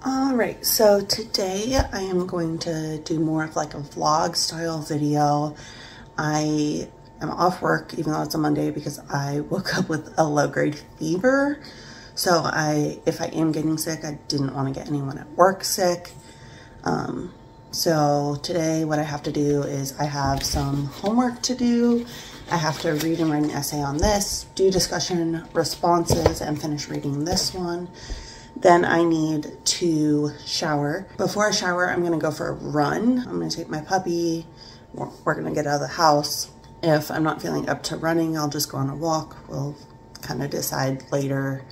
Alright, so today I am going to do more of like a vlog style video. I am off work even though it's a Monday because I woke up with a low-grade fever. So if I am getting sick, I didn't want to get anyone at work sick. So today what I have to do is I have some homework to do. I have to read and write an essay on this, do discussion responses, and finish reading this one. Then I need to shower. Before I shower, I'm gonna go for a run. I'm gonna take my puppy. We're gonna get out of the house. If I'm not feeling up to running, I'll just go on a walk. We'll kind of decide later,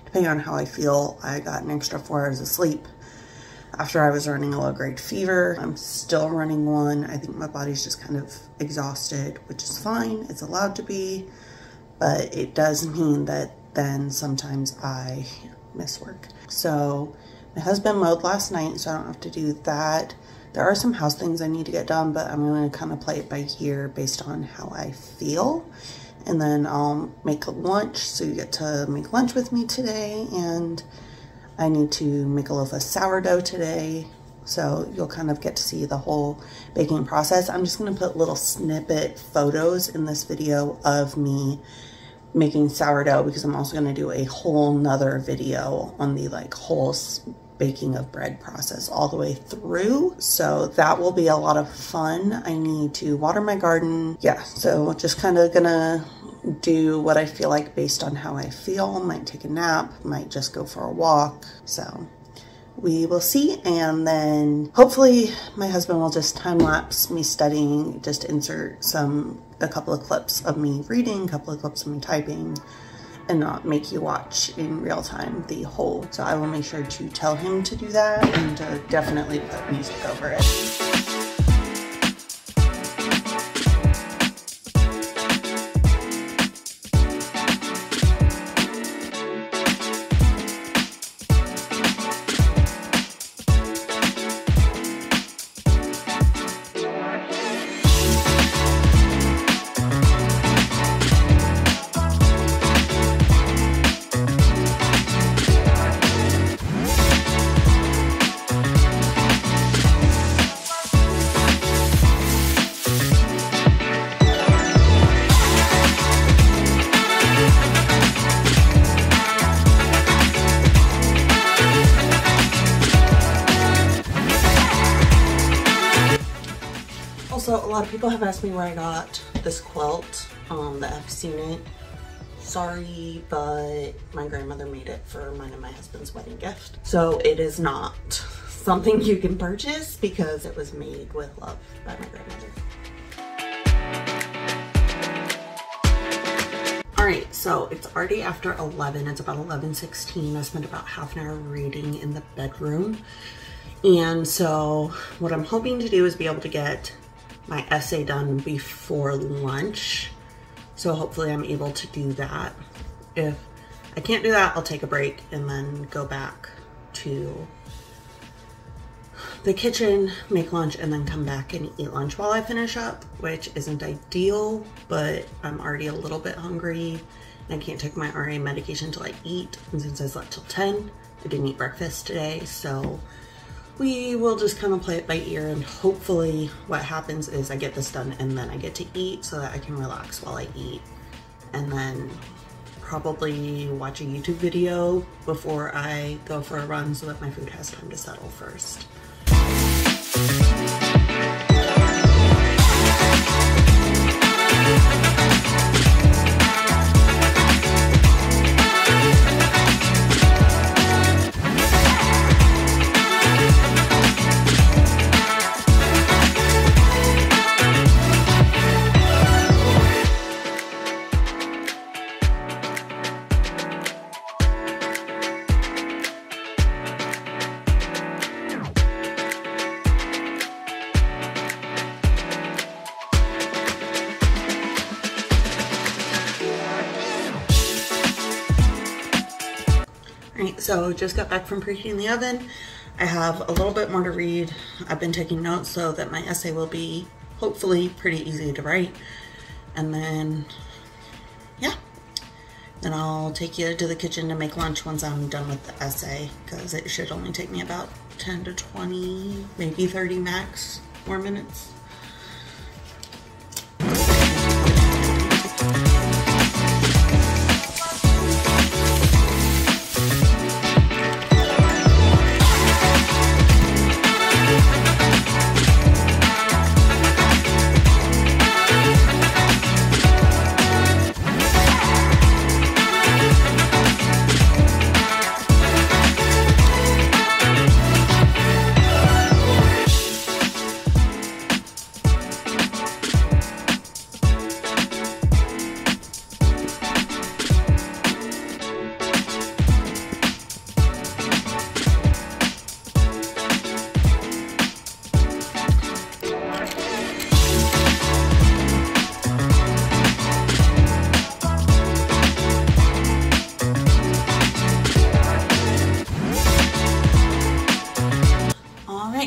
depending on how I feel. I got an extra 4 hours of sleep after I was running a low-grade fever. I'm still running one. I think my body's just kind of exhausted, which is fine. It's allowed to be, but it does mean that then sometimes I miss work. So my husband mowed last night, so I don't have to do that. There are some house things I need to get done, but I'm going to kind of play it by ear based on how I feel. And then I'll make lunch, so you get to make lunch with me today. And I need to make a loaf of sourdough today, so you'll kind of get to see the whole baking process. I'm just going to put little snippet photos in this video of me making sourdough, because I'm also going to do a whole nother video on the whole baking of bread process all the way through. So that will be a lot of fun. I need to water my garden. Yeah, so just kind of gonna do what I feel like based on how I feel. Might take a nap, might just go for a walk. So we will see. And then hopefully my husband will just time-lapse me studying, just insert a couple of clips of me reading, a couple of clips of me typing, and not make you watch in real time the whole. So I will make sure to tell him to do that and to definitely put music over it. Also, a lot of people have asked me where I got this quilt, that I've seen it. Sorry, but my grandmother made it for mine and my husband's wedding gift. So it is not something you can purchase because it was made with love by my grandmother. Alright, so it's already after 11. It's about 11:16. I spent about half an hour reading in the bedroom. And so what I'm hoping to do is be able to get my essay done before lunch. So hopefully I'm able to do that. If I can't do that, I'll take a break and then go back to the kitchen, make lunch, and then come back and eat lunch while I finish up, which isn't ideal, but I'm already a little bit hungry and I can't take my RA medication till I eat. And since I slept till 10, I didn't eat breakfast today, so we will just kind of play it by ear, and hopefully what happens is I get this done and then I get to eat so that I can relax while I eat, and then probably watch a YouTube video before I go for a run so that my food has time to settle first. Alright, so just got back from preheating the oven. I have a little bit more to read. I've been taking notes so that my essay will be hopefully pretty easy to write. And then, yeah, And I'll take you to the kitchen to make lunch once I'm done with the essay, because it should only take me about 10 to 20, maybe 30 max more minutes.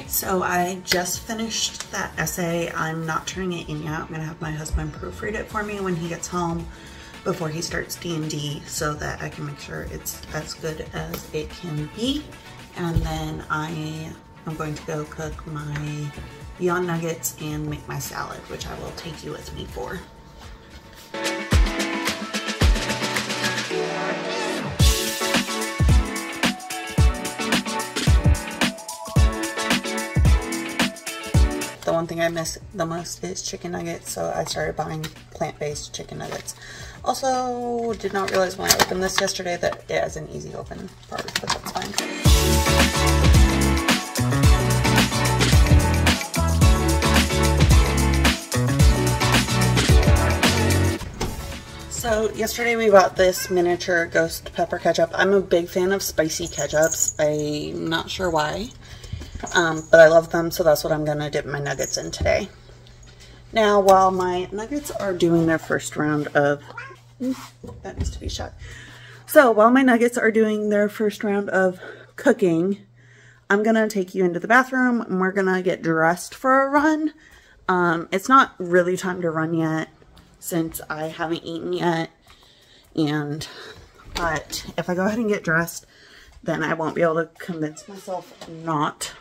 So I just finished that essay. I'm not turning it in yet. I'm gonna have my husband proofread it for me when he gets home before he starts D&D, so that I can make sure it's as good as it can be. And then I am going to go cook my Beyond Nuggets and make my salad, which I will take you with me for. The one thing I miss the most is chicken nuggets, so I started buying plant-based chicken nuggets. Also, did not realize when I opened this yesterday that it has an easy open part, but that's fine. So yesterday we bought this miniature ghost pepper ketchup. I'm a big fan of spicy ketchups. I'm not sure why. But I love them, so that's what I'm gonna dip my nuggets in today. Now, while my nuggets are doing their first round of, that needs to be shut. So while my nuggets are doing their first round of cooking, I'm gonna take you into the bathroom and we're gonna get dressed for a run. It's not really time to run yet since I haven't eaten yet, but if I go ahead and get dressed, then I won't be able to convince myself not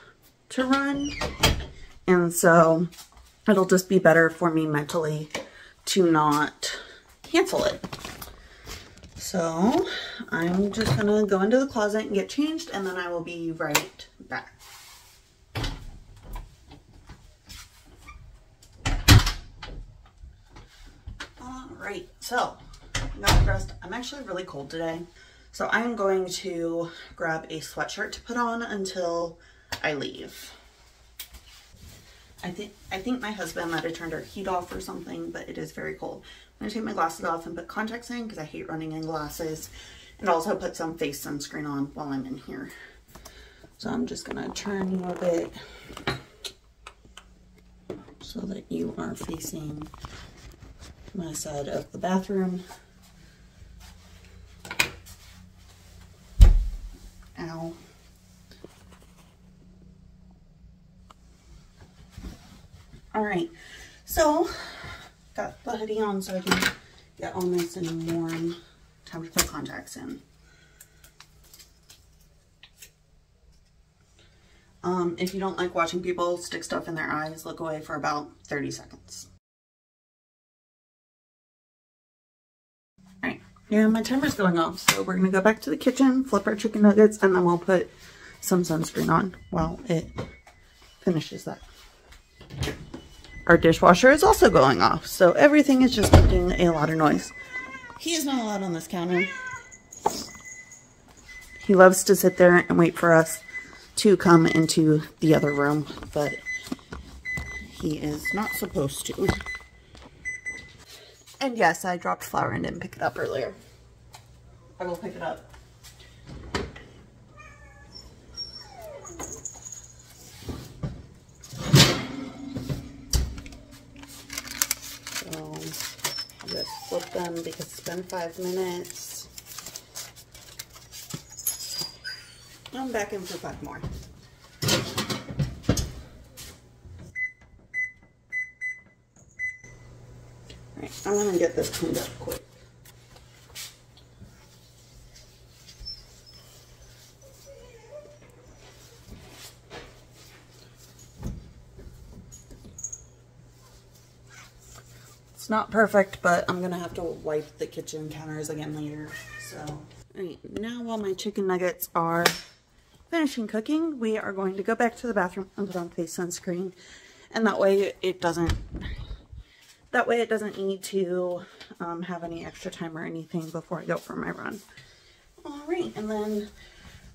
to run, and so it'll just be better for me mentally to not cancel it. So I'm just gonna go into the closet and get changed, and then I will be right back. Alright, so I got dressed. I'm actually really cold today, so I'm going to grab a sweatshirt to put on until I leave. I think my husband might have turned our heat off or something, but it is very cold. I'm gonna take my glasses off and put contacts in because I hate running in glasses, and also put some face sunscreen on while I'm in here. So I'm just gonna turn you a bit so that you are facing my side of the bathroom. Ow. Alright, so got the hoodie on so I can get all nice and warm. Time to put contacts in. If you don't like watching people stick stuff in their eyes, look away for about 30 seconds. Alright, yeah, my timer's going off, so we're going to go back to the kitchen, flip our chicken nuggets, and then we'll put some sunscreen on while it finishes that. Our dishwasher is also going off, so everything is just making a lot of noise. He is not allowed on this counter. He loves to sit there and wait for us to come into the other room, but he is not supposed to. And yes, I dropped flour and didn't pick it up earlier. I will pick it up. So I'll just flip them because it's been 5 minutes. I'm back in for 5 more. Alright, I'm gonna get this cleaned up quick. It's not perfect, but I'm gonna have to wipe the kitchen counters again later. So, all right, now while my chicken nuggets are finishing cooking, we are going to go back to the bathroom and put on face sunscreen, and that way it doesn't need to have any extra time or anything before I go for my run. All right, and then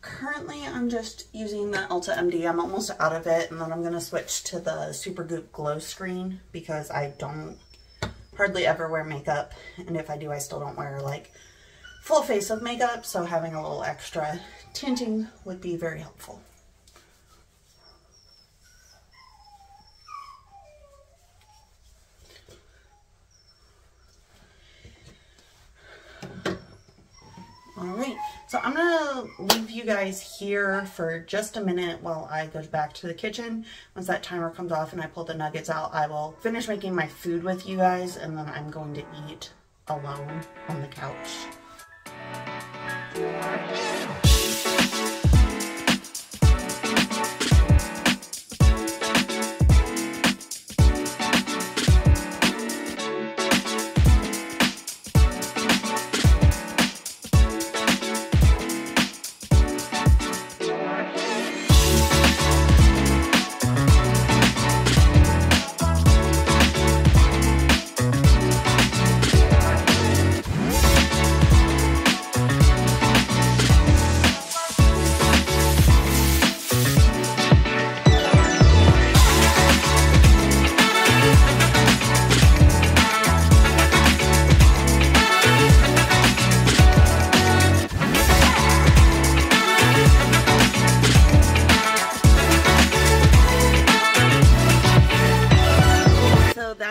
currently I'm just using the Ulta MD. I'm almost out of it, and then I'm gonna switch to the Supergoop Glow Screen because I don't hardly ever wear makeup, and if I do, I still don't wear like full face of makeup, so having a little extra tinting would be very helpful. Alright, so I'm gonna leave you guys here for just a minute while I go back to the kitchen. Once that timer comes off and I pull the nuggets out, I will finish making my food with you guys, and then I'm going to eat alone on the couch.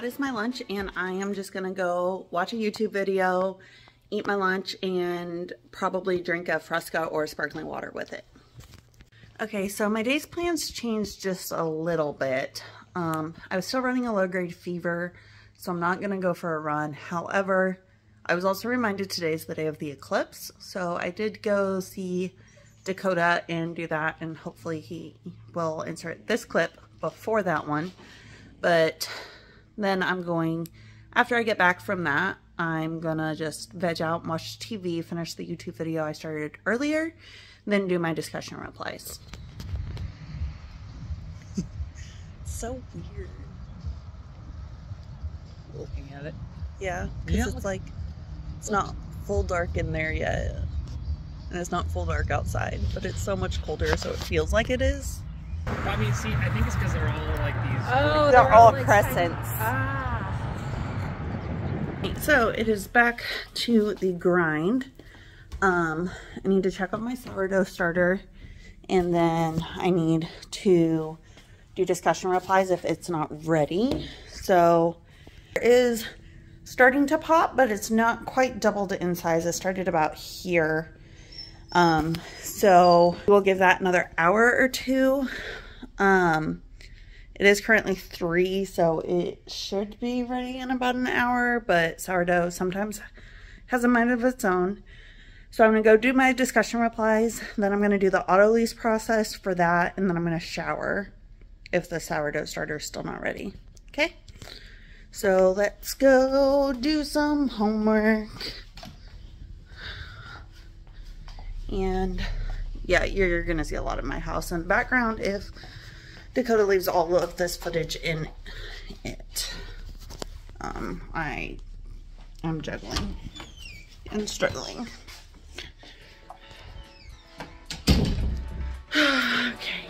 Is my lunch, and I am just gonna go watch a YouTube video, eat my lunch, and probably drink a Fresca or sparkling water with it. Okay, so my day's plans changed just a little bit. I was still running a low-grade fever, so I'm not gonna go for a run. However, I was also reminded today's the day of the eclipse, so I did go see Dakota and do that, and hopefully he will insert this clip before that one. But then I'm going, after I get back from that, I'm gonna just veg out, watch TV, finish the YouTube video I started earlier, then do my discussion replies. So weird. Looking at it. Yeah, because it's like, it's not full dark in there yet, and it's not full dark outside, but it's so much colder, so it feels like it is. I mean, see, I think it's because they're all like these. Oh, they're all like crescents. So it is back to the grind. I need to check on my sourdough starter, and then I need to do discussion replies if it's not ready. So it is starting to pop, but it's not quite doubled in size. It started about here. So we'll give that another hour or two. It is currently 3, so it should be ready in about an hour, but sourdough sometimes has a mind of its own. So I'm gonna go do my discussion replies, then I'm gonna do the auto lease process for that, and then I'm gonna shower if the sourdough starter is still not ready. Okay? So let's go do some homework. And yeah, you're gonna see a lot of my house in the background if Dakota leaves all of this footage in it. I'm juggling and struggling. Okay.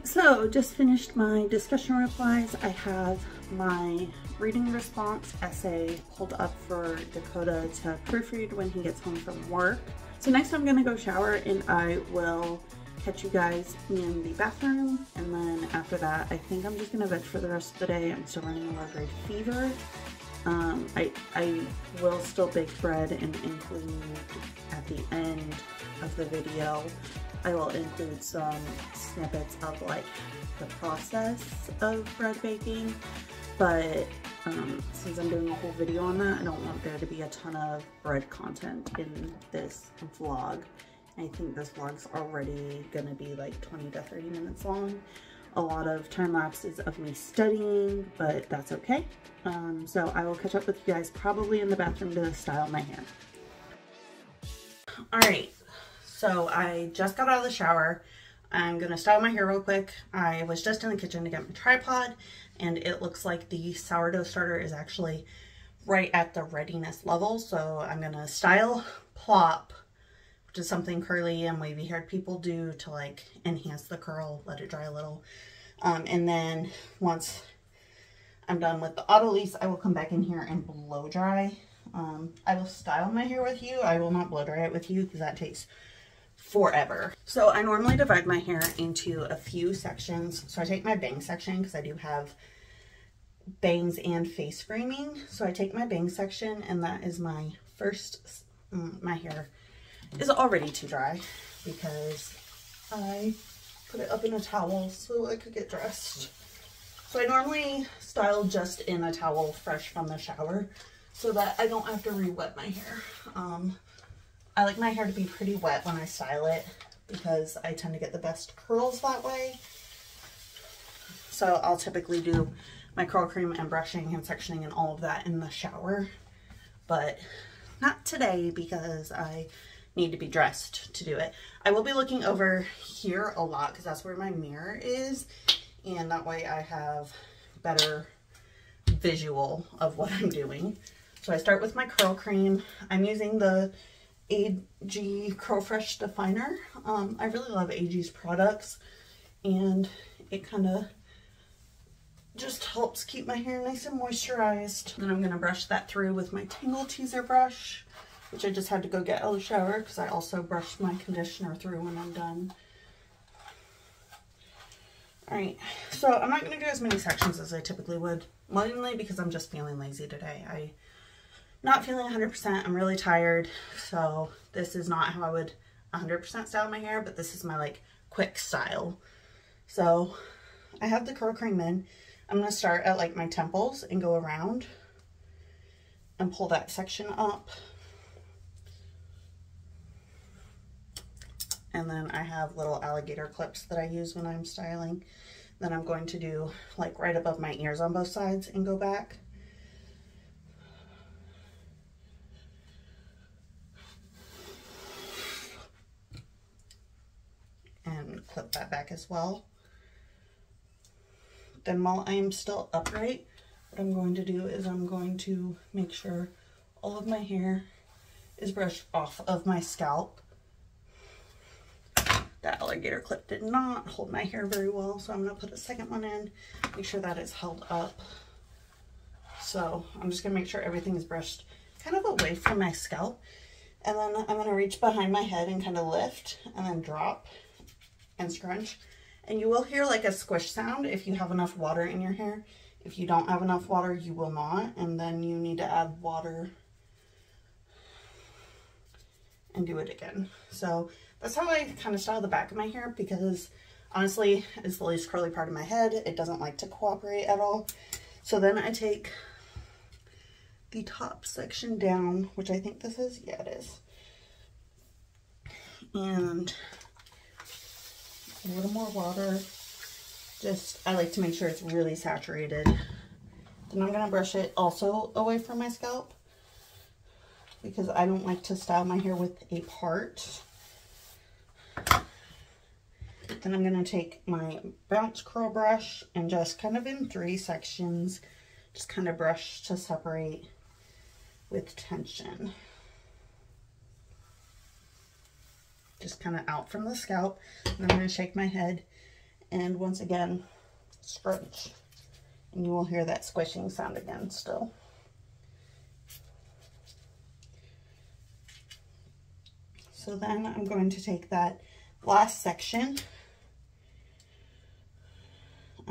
So just finished my discussion replies. I have my reading response essay pulled up for Dakota to proofread when he gets home from work. So next I'm gonna go shower, and I will catch you guys in the bathroom, and then after that I think I'm just gonna veg for the rest of the day. I'm still running a low-grade fever. I will still bake bread and include at the end of the video, I will include some snippets of like the process of bread baking. but since I'm doing a whole video on that, I don't want there to be a ton of bread content in this vlog. I think this vlog's already gonna be like 20 to 30 minutes long. A lot of time lapses of me studying, but that's okay. So I will catch up with you guys probably in the bathroom to style my hair. All right, so I just got out of the shower. I'm gonna style my hair real quick. I was just in the kitchen to get my tripod, and it looks like the sourdough starter is actually right at the readiness level. So I'm gonna style, plop, which is something curly and wavy haired people do to like enhance the curl, let it dry a little. And then once I'm done with the auto lease, I will come back in here and blow dry. I will style my hair with you. I will not blow dry it with you because that takes forever. So I normally divide my hair into a few sections. So I take my bang section because I do have bangs and face framing. So I take my bang section, and that is my first, my hair is already too dry because I put it up in a towel so I could get dressed. So I normally style just in a towel fresh from the shower so that I don't have to re-wet my hair. I like my hair to be pretty wet when I style it because I tend to get the best curls that way. So I'll typically do my curl cream and brushing and sectioning and all of that in the shower, but not today because I need to be dressed to do it. I will be looking over here a lot because that's where my mirror is, and that way I have better visual of what I'm doing. So I start with my curl cream. I'm using the AG Curl Fresh Definer. I really love AG's products, and it kind of just helps keep my hair nice and moisturized. Then I'm going to brush that through with my Tangle Teaser brush, which I just had to go get out of the shower because I also brushed my conditioner through when I'm done. Alright, so I'm not going to do as many sections as I typically would, mainly because I'm just feeling lazy today. I'm not feeling 100%, I'm really tired, so this is not how I would 100% style my hair, but this is my like quick style. So I have the curl cream in. I'm going to start at like my temples and go around and pull that section up. And then I have little alligator clips that I use when I'm styling. Then I'm going to do like right above my ears on both sides and go back. And clip that back as well. Then while I'm still upright, what I'm going to do is I'm going to make sure all of my hair is brushed off of my scalp. That alligator clip did not hold my hair very well, so I'm going to put a second one in, make sure that it's held up. So I'm just going to make sure everything is brushed kind of away from my scalp. And then I'm going to reach behind my head and kind of lift and then drop and scrunch. And you will hear like a squish sound if you have enough water in your hair. If you don't have enough water, you will not. And then you need to add water and do it again. So that's how I kind of style the back of my hair because honestly, it's the least curly part of my head. It doesn't like to cooperate at all. So then I take the top section down, which I think this is, yeah, it is. And a little more water. Just, I like to make sure it's really saturated. Then I'm going to brush it also away from my scalp because I don't like to style my hair with a part. Then I'm going to take my bounce curl brush and just kind of in 3 sections, just kind of brush to separate with tension. Just kind of out from the scalp. And I'm going to shake my head and once again scrunch. And you will hear that squishing sound again still. So then I'm going to take that last section.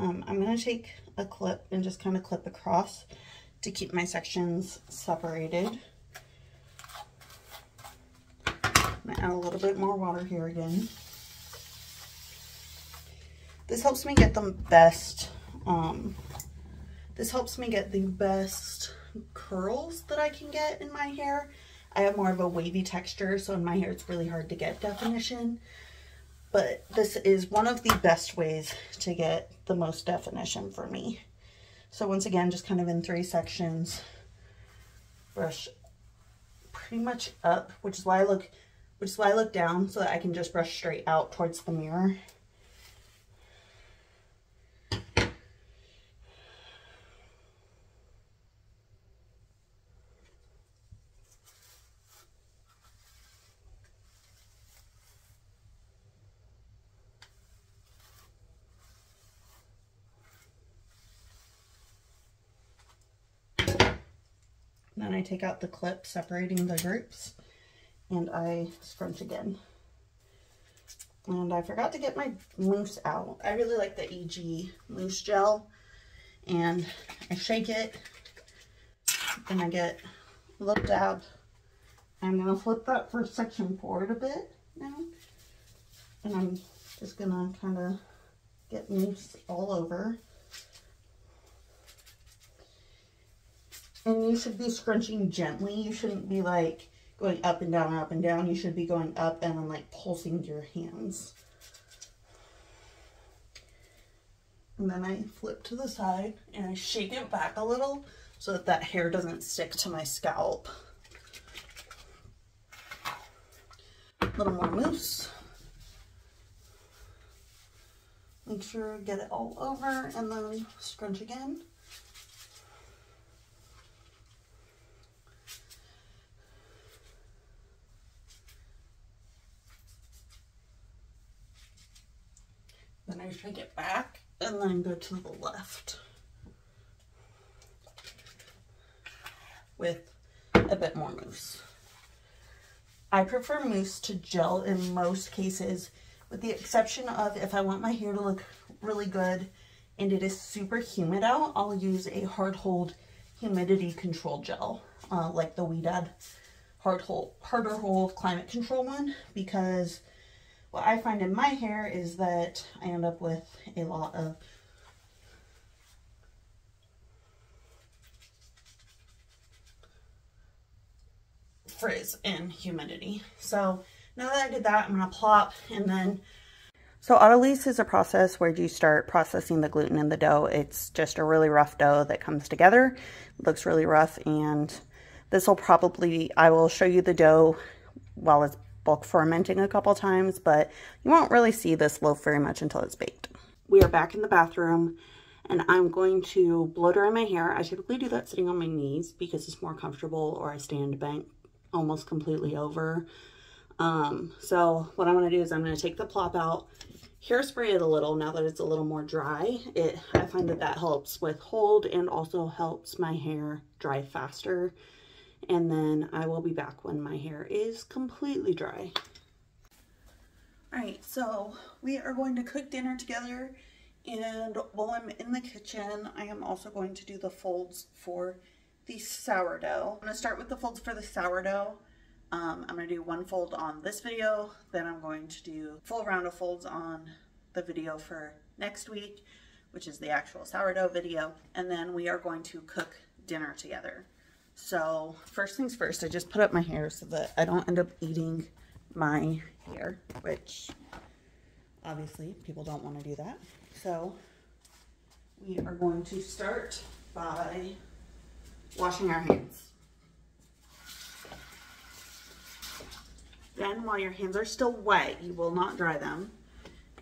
I'm going to take a clip and just kind of clip across to keep my sections separated. I'm going to add a little bit more water here again. This helps me get the This helps me get the best curls that I can get in my hair. I have more of a wavy texture, so in my hair it's really hard to get definition. But this is one of the best ways to get the most definition for me. So once again, just kind of in 3 sections, brush pretty much up, which is why I look down, so that I can just brush straight out towards the mirror. Then I take out the clip separating the groups and I scrunch again. And I forgot to get my mousse out. I really like the EG mousse gel, and I shake it, then I get a little dab. I'm gonna flip that first section forward a bit now, and I'm just gonna kind of get mousse all over. And you should be scrunching gently. You shouldn't be like going up and down, up and down. You should be going up and then like pulsing your hands. And then I flip to the side and I shake it back a little so that that hair doesn't stick to my scalp. A little more mousse. Make sure to get it all over and then scrunch again. Then I shake it back and then go to the left with a bit more mousse. I prefer mousse to gel in most cases, with the exception of if I want my hair to look really good and it is super humid out, I'll use a hard hold humidity control gel, like the Weedad harder hold climate control one, because what I find in my hair is that I end up with a lot of frizz and humidity. So now that I did that, I'm going to plop and then... So autolyse is a process where you start processing the gluten in the dough. It's just a really rough dough that comes together. It looks really rough, and this will probably... I will show you the dough while it's bulk fermenting a couple times, but you won't really see this loaf very much until it's baked. We are back in the bathroom, and I'm going to blow dry my hair. I typically do that sitting on my knees because it's more comfortable, or I stand bent almost completely over. So what I'm going to do is I'm going to take the plop out, hairspray it a little now that it's a little more dry. I find that that helps with hold and also helps my hair dry faster. And then I will be back when my hair is completely dry. Alright, so we are going to cook dinner together, and while I'm in the kitchen, I am also going to do the folds for the sourdough. I'm going to start with the folds for the sourdough. I'm going to do one fold on this video, then I'm going to do a full round of folds on the video for next week, which is the actual sourdough video, and then we are going to cook dinner together. So first things first, I just put up my hair so that I don't end up eating my hair, which obviously people don't want to do that. So we are going to start by washing our hands. Then while your hands are still wet, you will not dry them,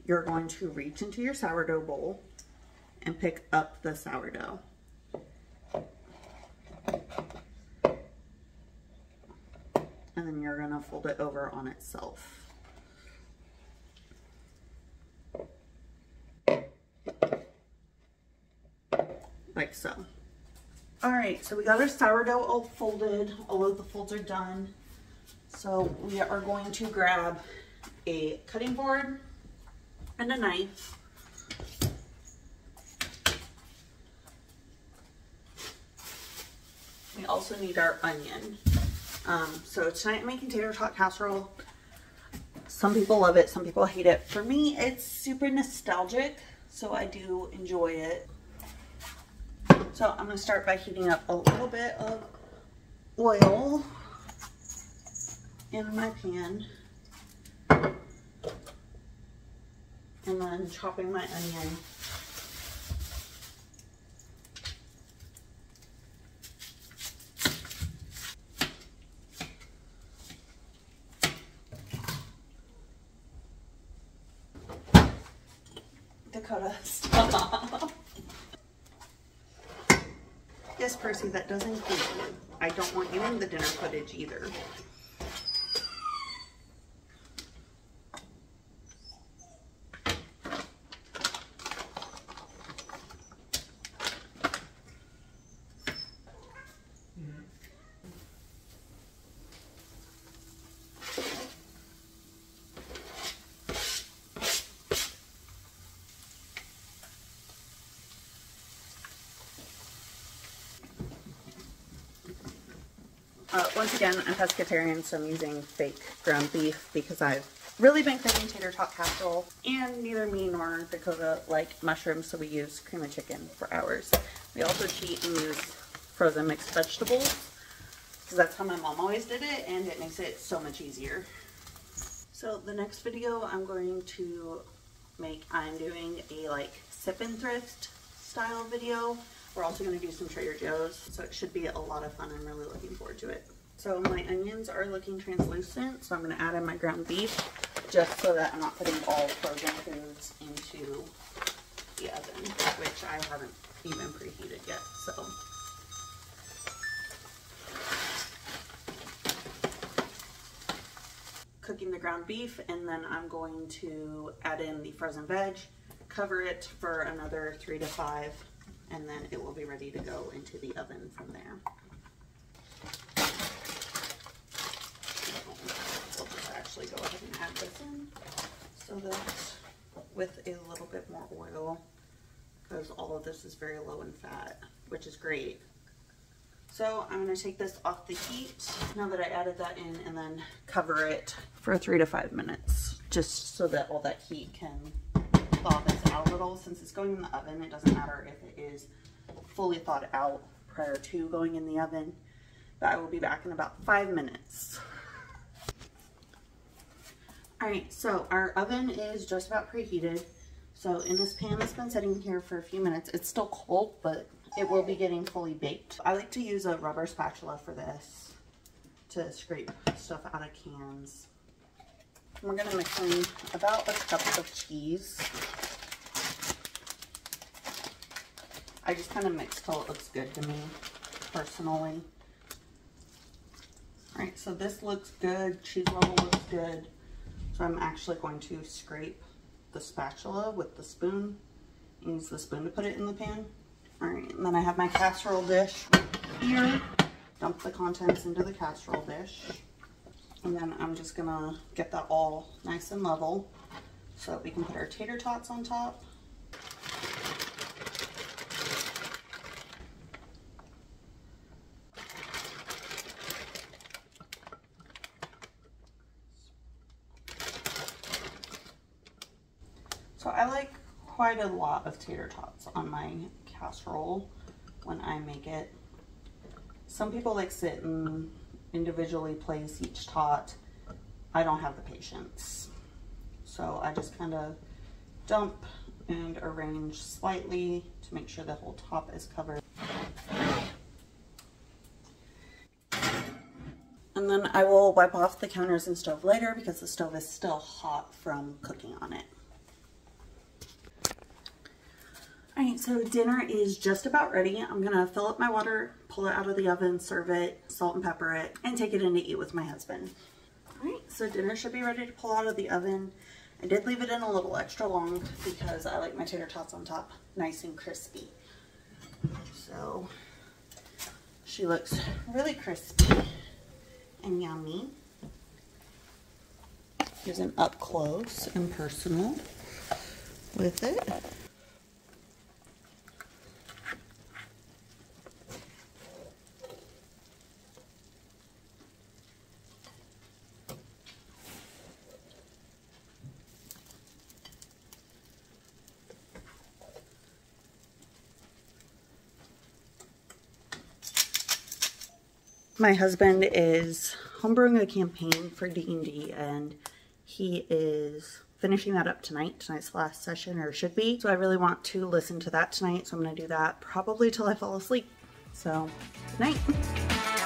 you're going to reach into your sourdough bowl and pick up the sourdough. And then you're going to fold it over on itself. Like so. Alright, so we got our sourdough all folded. All of the folds are done. So we are going to grab a cutting board and a knife. We also need our onion. So tonight I'm making tater tot casserole. Some people love it, some people hate it. For me, it's super nostalgic, so I do enjoy it. So I'm going to start by heating up a little bit of oil in my pan. And then chopping my onion. Dakota, stop. Yes, Percy, that does include you. I don't want you in the dinner footage either. Once again, I'm pescatarian, so I'm using fake ground beef because I've really been craving tater tot casserole, and neither me nor Dakota like mushrooms, so we use cream of chicken for ours. We also cheat and use frozen mixed vegetables because that's how my mom always did it, and it makes it so much easier. So the next video I'm going to make, I'm doing a like sip and thrift style video. We're also going to do some Trader Joe's, so it should be a lot of fun. I'm really looking forward to it. So my onions are looking translucent, so I'm going to add in my ground beef just so that I'm not putting all frozen foods into the oven, which I haven't even preheated yet. So cooking the ground beef, and then I'm going to add in the frozen veg, cover it for another 3 to 5, and then it will be ready to go into the oven from there. We'll just actually go ahead and add this in so that with a little bit more oil, because all of this is very low in fat, which is great. So I'm going to take this off the heat now that I added that in, and then cover it for 3 to 5 minutes, just so that all that heat can thaw this out a little. Since it's going in the oven, it doesn't matter if it is fully thawed out prior to going in the oven. But I will be back in about 5 minutes. Alright, so our oven is just about preheated. So in this pan that's been sitting here for a few minutes, it's still cold, but it will be getting fully baked. I like to use a rubber spatula for this to scrape stuff out of cans. We're going to mix in about a cup of cheese. I just kind of mix till it looks good to me, personally. Alright, so this looks good. Cheese level looks good. So I'm actually going to scrape the spatula with the spoon. Use the spoon to put it in the pan. Alright, and then I have my casserole dish here. Dump the contents into the casserole dish. And then I'm just gonna get that all nice and level so we can put our tater tots on top. So I like quite a lot of tater tots on my casserole when I make it. Some people like sit and individually place each tot. I don't have the patience. So I just kind of dump and arrange slightly to make sure the whole top is covered. And then I will wipe off the counters and stove later because the stove is still hot from cooking on it. Alright, so dinner is just about ready. I'm gonna fill up my water, pull it out of the oven, serve it, salt and pepper it, and take it in to eat with my husband. Alright, so dinner should be ready to pull out of the oven. I did leave it in a little extra long because I like my tater tots on top nice and crispy. So she looks really crispy and yummy. Here's an up close and personal with it. My husband is homebrewing a campaign for D&D, and he is finishing that up tonight. Tonight's the last session, or should be. So I really want to listen to that tonight, so I'm going to do that probably till I fall asleep. So, good night.